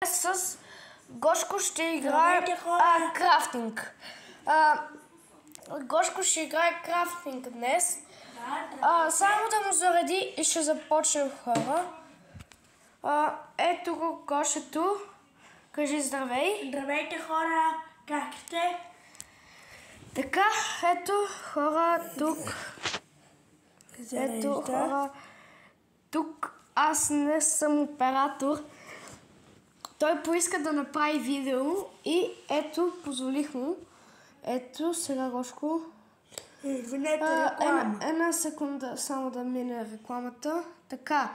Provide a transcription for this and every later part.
С Гошко ще играе крафтинг. Гошко ще играе крафтинг днес. Само да му зареди и ще започнем, хора. Ето го Гошето. Кажи здравей. Здравейте, хора, как сте? Така, ето хора тук. Ето хора тук. Аз не съм оператор. Той поиска да направи видео и ето, позволих му. Ето, сега Гошко. Извинете, реклама. Една секунда, само да мине рекламата. Така,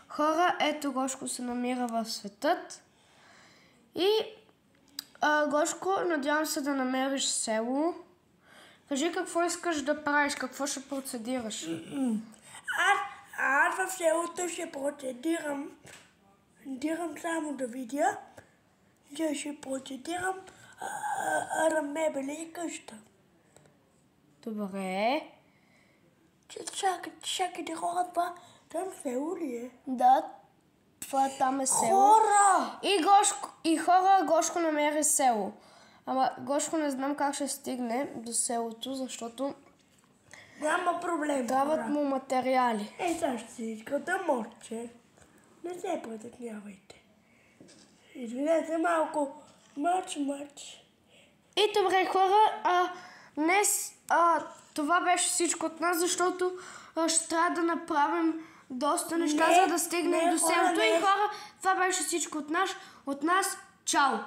хора, ето Гошко се намира в светът. И Гошко, надявам се да намериш село. Кажи какво искаш да правиш, какво ще процедираш. Аз в селото ще процедирам. Само да видя. Ще процедирам мебели и къща. Добре. Чакайте, хора, това там село ли е? Да, това там е село. Хора! И хора, Гошко намери село. Ама Гошко не знам как ще стигне до селото, защото Няма проблем, трябват му материали. Сега ще си иска да мълче. Не се притеснявайте. Извинете малко. Мъч. И добре, хора, днес това беше всичко от нас, защото ще трябва да направим доста неща, за да стигнем до селото. И хора, това беше всичко от нас. Чао!